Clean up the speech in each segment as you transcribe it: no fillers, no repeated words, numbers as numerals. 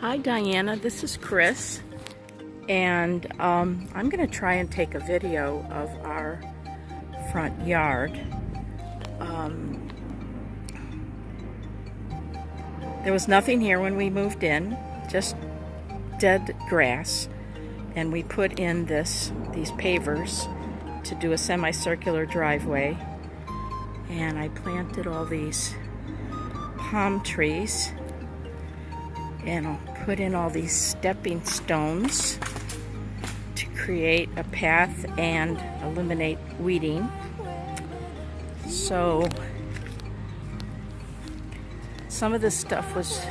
Hi Diana, this is Chris, and I'm going to try and take a video of our front yard. There was nothing here when we moved in, just dead grass, and we put in these pavers to do a semicircular driveway, and I planted all these palm trees, and I'll put in all these stepping stones to create a path and eliminate weeding. So some of this stuff was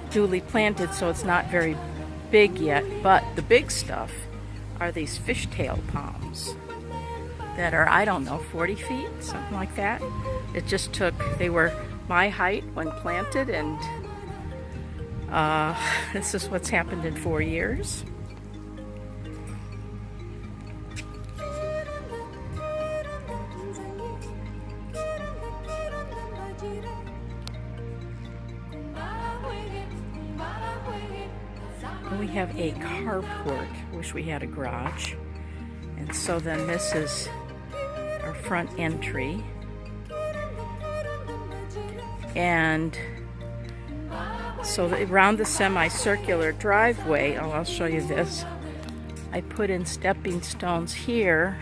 duly planted, so it's not very big yet, but the big stuff are these fishtail palms that are, I don't know, 40 feet, something like that. It just took, they were my height when planted, and this is what's happened in 4 years. And we have a carport. Wish we had a garage. And so then this is our front entry. And so around the semicircular driveway, I'll show you this, I put in stepping stones here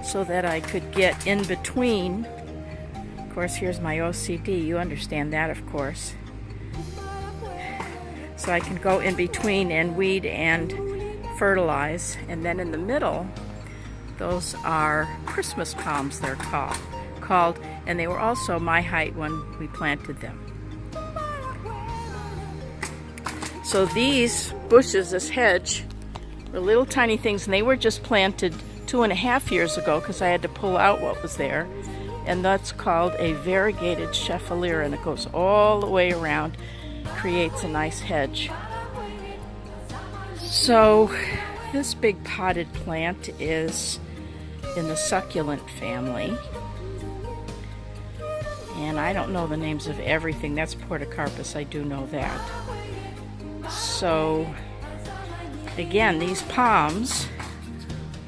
so that I could get in between. Of course, here's my OCD, you understand that, of course. So I can go in between and weed and fertilize. And then in the middle, those are Christmas palms, they're called, and they were also my height when we planted them. So these bushes, this hedge, were little tiny things, and they were just planted 2.5 years ago because I had to pull out what was there. And that's called a variegated cheffalier, and it goes all the way around, creates a nice hedge. So this big potted plant is in the succulent family. And I don't know the names of everything. That's portocarpus, I do know that. So again, these palms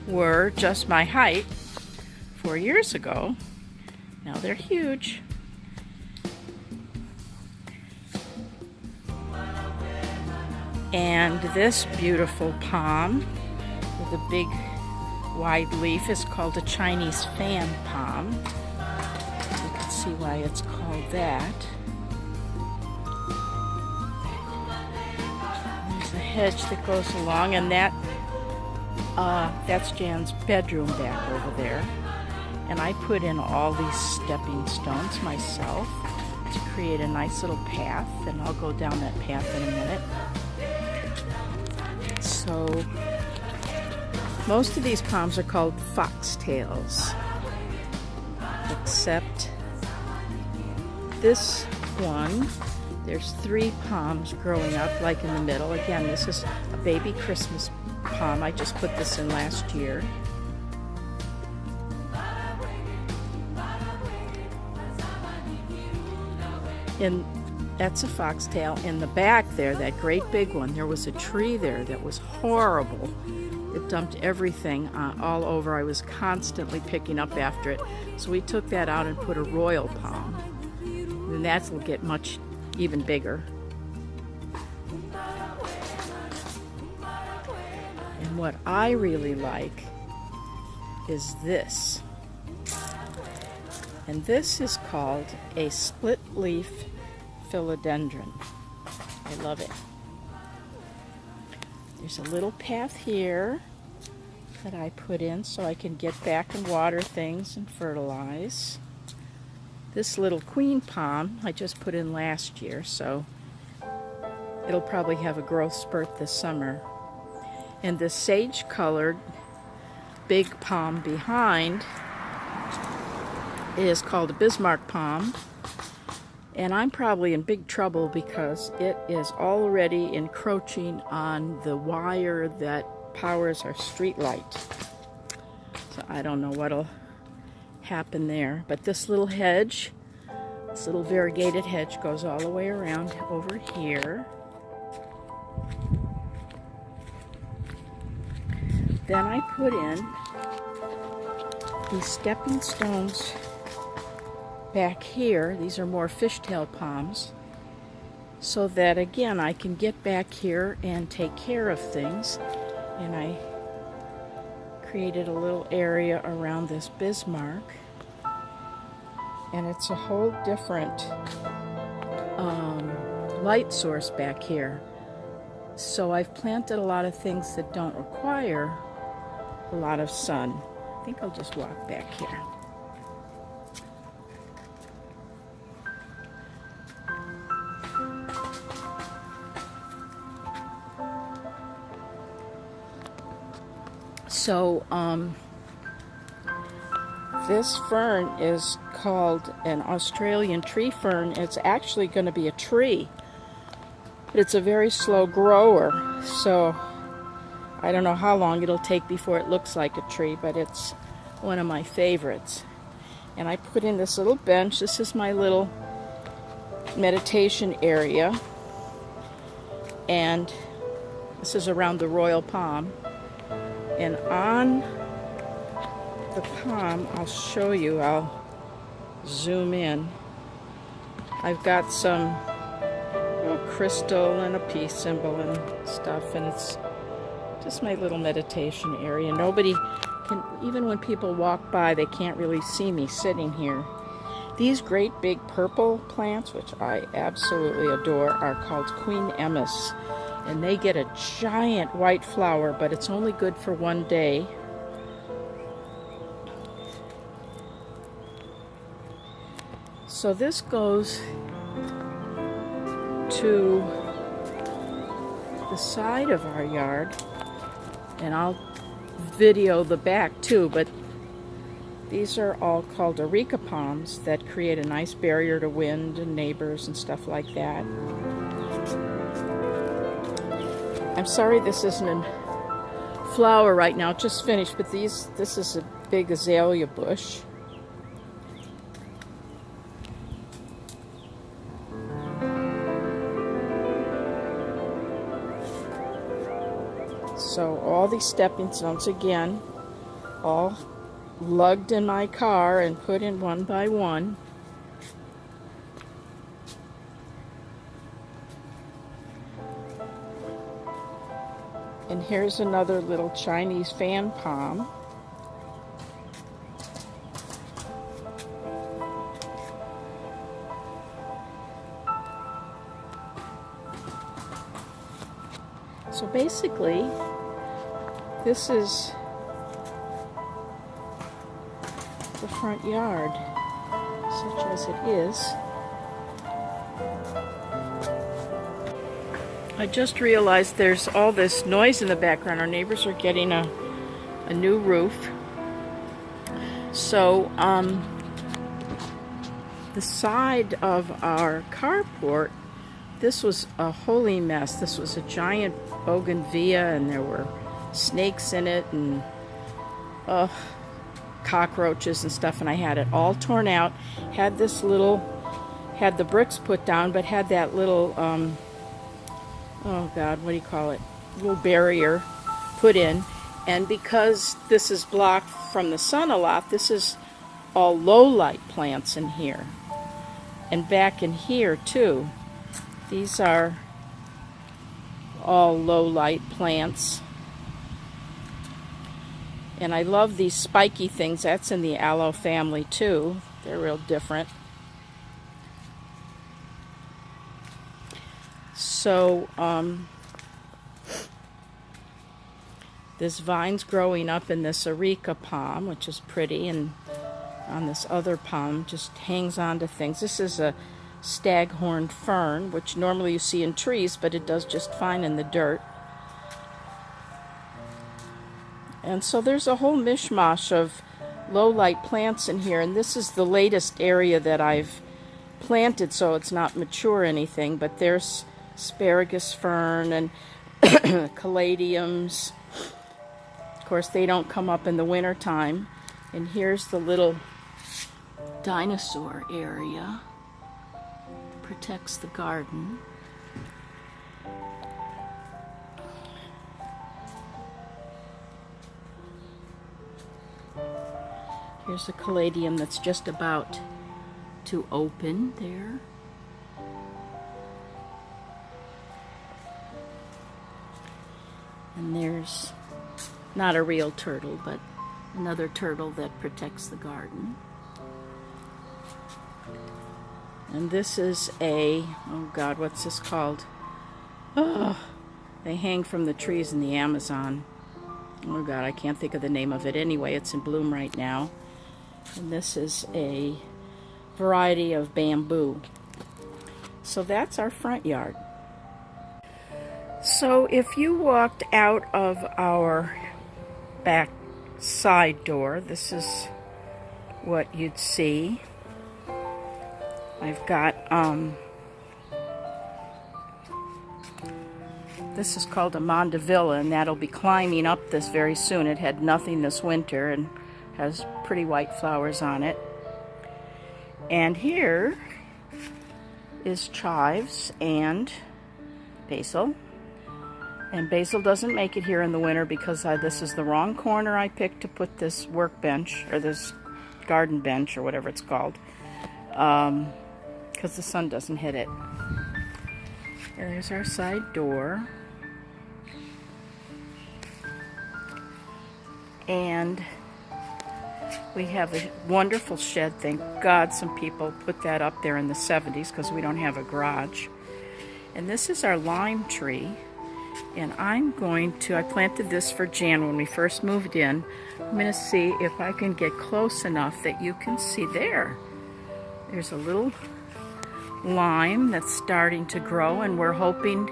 were just my height 4 years ago. Now they're huge. And this beautiful palm with a big wide leaf is called a Chinese fan palm. You can see why it's called that. There's a hedge that goes along, and that's Jan's bedroom back over there. And I put in all these stepping stones myself to create a nice little path, and I'll go down that path in a minute. So most of these palms are called foxtails, except this one, there's 3 palms growing up like in the middle. Again, this is a baby Christmas palm. I just put this in last year. And that's a foxtail. In the back there, that great big one, there was a tree there that was horrible. It dumped everything all over. I was constantly picking up after it. So we took that out and put a royal palm. And that will get much even bigger. And what I really like is this. And this is called a split leaf philodendron. I love it. There's a little path here that I put in so I can get back and water things and fertilize. This little queen palm I just put in last year, so it'll probably have a growth spurt this summer. And this sage-colored big palm behind is called a Bismarck palm. And I'm probably in big trouble because it is already encroaching on the wire that powers our street light. So I don't know what'll happen there. But this little hedge, this little variegated hedge goes all the way around over here. Then I put in these stepping stones back here. These are more fishtail palms, so that again I can get back here and take care of things. And I created a little area around this Bismarck, and it's a whole different light source back here. So I've planted a lot of things that don't require a lot of sun. I think I'll just walk back here. So this fern is called an Australian tree fern. It's actually going to be a tree, but it's a very slow grower, so I don't know how long it'll take before it looks like a tree, but it's one of my favorites. And I put in this little bench. This is my little meditation area, and this is around the royal palm. And on the palm, I'll show you, I'll zoom in. I've got some crystal and a peace symbol and stuff, and it's just my little meditation area. Nobody can, even when people walk by, they can't really see me sitting here. These great big purple plants, which I absolutely adore, are called Queen Emmis, and they get a giant white flower, but it's only good for one day. So this goes to the side of our yard, and I'll video the back too, but these are all called areca palms that create a nice barrier to wind and neighbors and stuff like that. I'm sorry this isn't in flower right now, it just finished, but this is a big azalea bush. So all these stepping stones, again, all lugged in my car and put in one by one. And here's another little Chinese fan palm. So basically, this is the front yard, such as it is. I just realized there's all this noise in the background. Our neighbors are getting a new roof. So the side of our carport, this was a holy mess. This was a giant bougainvillea, and there were snakes in it, and cockroaches and stuff, and I had it all torn out. Had the bricks put down, but had that little oh God, what do you call it? Little barrier put in. And because this is blocked from the sun a lot, this is all low light plants in here. And back in here too. These are all low light plants. And I love these spiky things. That's in the aloe family too. They're real different. So this vine's growing up in this areca palm, which is pretty, and on this other palm just hangs on to things. This is a staghorn fern, which normally you see in trees, but it does just fine in the dirt. And so there's a whole mishmash of low light plants in here, and this is the latest area that I've planted, so it's not mature or anything, but there's asparagus fern and caladiums. Of course, they don't come up in the winter time. And here's the little dinosaur area. Protects the garden. Here's the caladium that's just about to open there. And there's not a real turtle, but another turtle that protects the garden. And this is a, oh God, what's this called? Oh, they hang from the trees in the Amazon. Oh God, I can't think of the name of it. Anyway, it's in bloom right now. And this is a variety of bamboo. So that's our front yard. So if you walked out of our back side door, this is what you'd see. I've got, this is called a mandevilla, and that'll be climbing up this very soon. It had nothing this winter and has pretty white flowers on it. And here is chives and basil. And basil doesn't make it here in the winter because this is the wrong corner I picked to put this workbench, or this garden bench, or whatever it's called, because the sun doesn't hit it. And there's our side door. And we have a wonderful shed. Thank God some people put that up there in the 70s because we don't have a garage. And this is our lime tree. And I planted this for Jan when we first moved in. I'm going to see if I can get close enough that you can see there. There's a little lime that's starting to grow, and we're hoping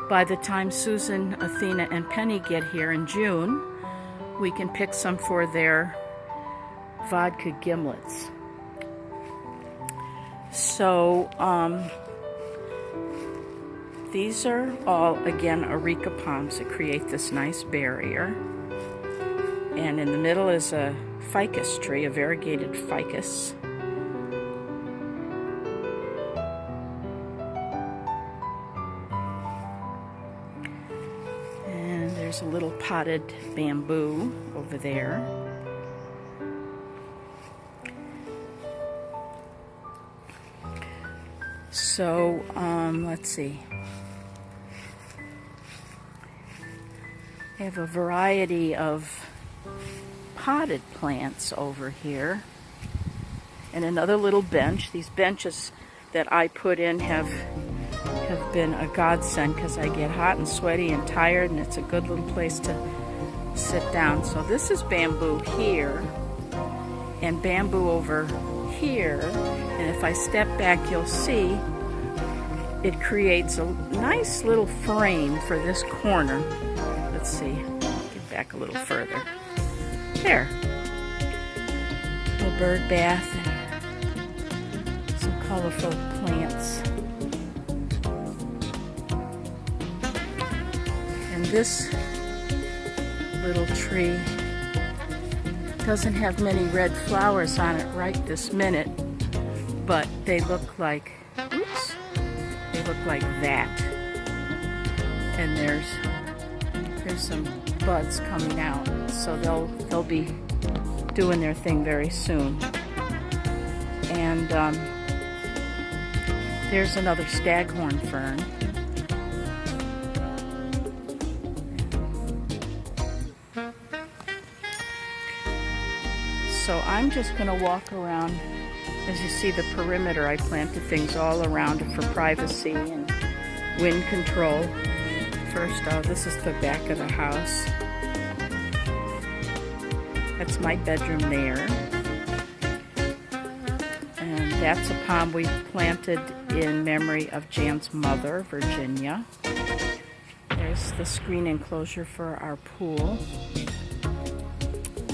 by the time Susan, Athena, and Penny get here in June, we can pick some for their vodka gimlets. So, these are all, again, areca palms that create this nice barrier. And in the middle is a ficus tree, a variegated ficus. And there's a little potted bamboo over there. So, let's see. I have a variety of potted plants over here. And another little bench. These benches that I put in have been a godsend because I get hot and sweaty and tired, and it's a good little place to sit down. So this is bamboo here and bamboo over here. And if I step back, you'll see it creates a nice little frame for this corner. Let's see, get back a little further. There. A little bird bath and some colorful plants. And this little tree doesn't have many red flowers on it right this minute, but they look like, oops, they look like that. And there's some buds coming out, so they'll be doing their thing very soon. And there's another staghorn fern. So I'm just going to walk around. As you see, the perimeter, I planted things all around it for privacy and wind control. First, this is the back of the house. That's my bedroom there. And that's a palm we planted in memory of Jan's mother, Virginia. There's the screen enclosure for our pool.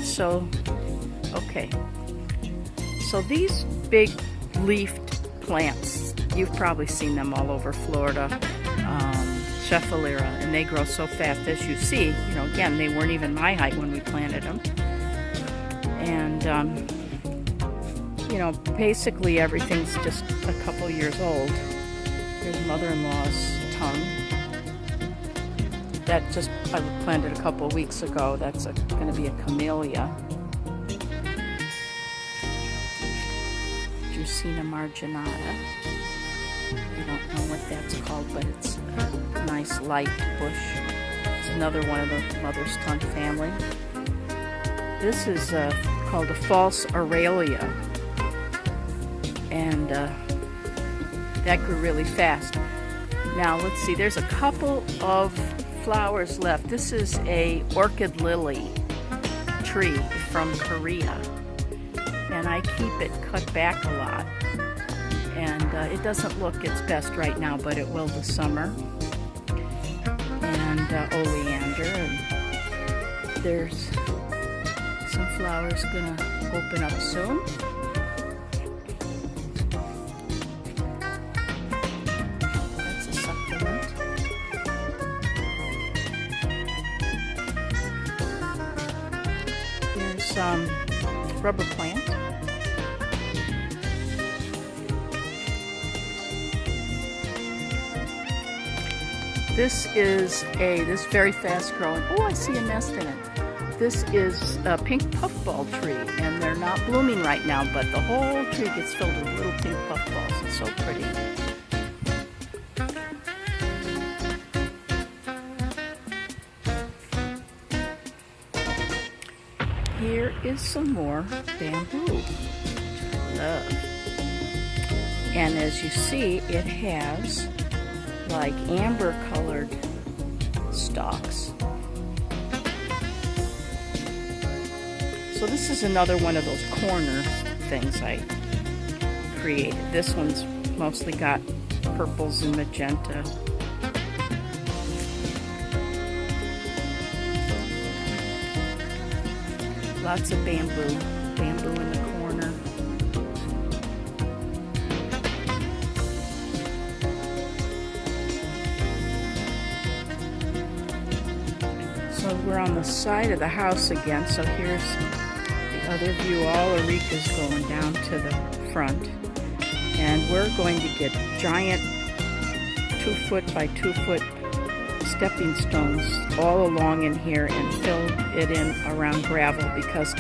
So, okay. So these big leafed plants, you've probably seen them all over Florida. Cephalera, and they grow so fast. As you see, again, they weren't even my height when we planted them. And, basically everything's just a couple years old. Here's mother-in-law's tongue. That I planted a couple weeks ago. That's going to be a camellia. Dracena marginata. I don't know what that's called, but it's a nice light bush. It's another one of the mother's tongue family. This is called a false aurelia, and that grew really fast. Now let's see, there's a couple of flowers left. This is a orchid lily tree from Korea, and I keep it cut back a lot, and it doesn't look its best right now, but it will this summer. And oleander, and there's some flowers gonna open up soon. That's a succulent. There's some rubber plant. This is this very fast growing. Oh, I see a nest in it. This is a pink puffball tree, and they're not blooming right now, but the whole tree gets filled with little pink puffballs. It's so pretty. Here is some more bamboo. Love. And as you see, it has like amber colored stalks. So this is another one of those corner things I created. This one's mostly got purples and magenta. Lots of bamboo in the corner. So we're on the side of the house again, so here's the other view. All Areca's going down to the front. And we're going to get giant 2-foot by 2-foot stepping stones all along in here and fill it in around gravel, because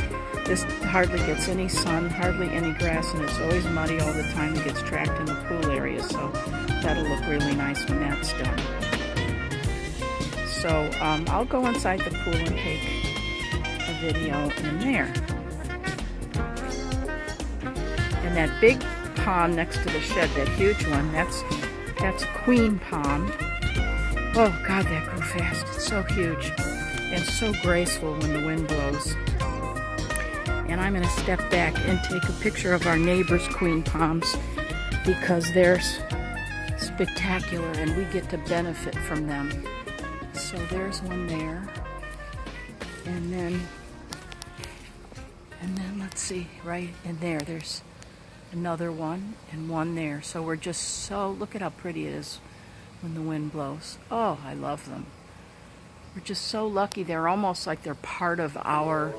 this hardly gets any sun, hardly any grass, and it's always muddy all the time. It gets trapped in the pool area, so that'll look really nice when that's done. So I'll go inside the pool and take a video in there. And that big palm next to the shed, that huge one, that's queen palm. Oh God, that grew fast. It's so huge and so graceful when the wind blows. And I'm going to step back and take a picture of our neighbor's queen palms, because they're spectacular and we get to benefit from them. So there's one there, and then let's see, right in there's another one and one there. So we're just so, look at how pretty it is when the wind blows. Oh, I love them. We're just so lucky. They're almost like they're part of our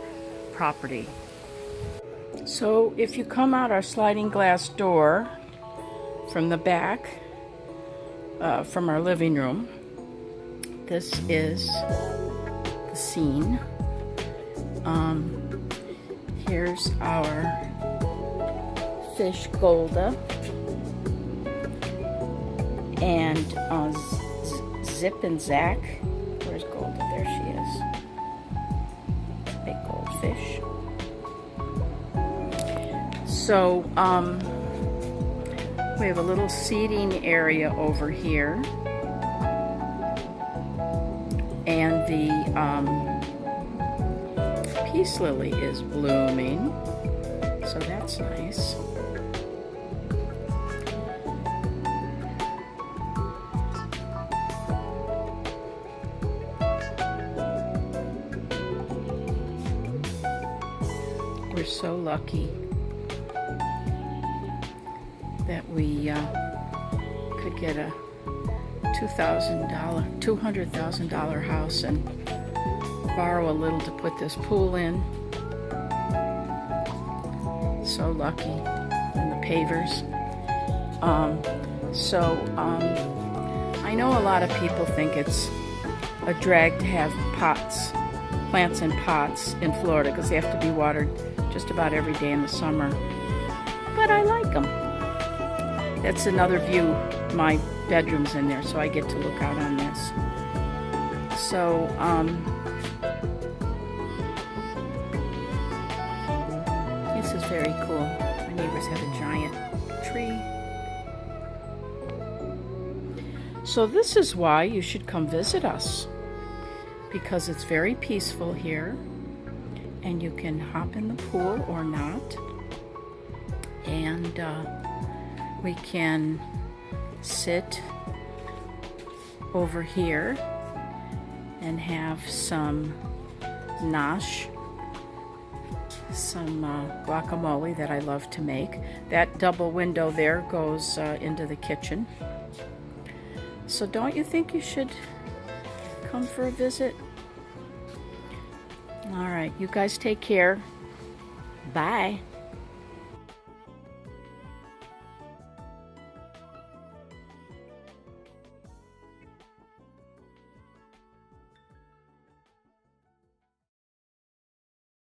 property. So if you come out our sliding glass door from the back, from our living room, this is the scene. Here's our fish Golda, and Zip and Zach. Where's Golda? There she is. Big goldfish. So we have a little seating area over here, and the peace lily is blooming, so that's nice. We're so lucky that we could get a $200,000 house and borrow a little to put this pool in. So lucky. And the pavers. I know a lot of people think it's a drag to have plants in pots in Florida, because they have to be watered just about every day in the summer. but I like them. That's another view. My bedroom's in there, so I get to look out on this. So, this is very cool. My neighbors have a giant tree. So this is why you should come visit us, because it's very peaceful here, and you can hop in the pool or not, and we can sit over here and have some nosh, some guacamole that I love to make. That double window there goes into the kitchen. So don't you think you should come for a visit? All right, you guys take care. Bye.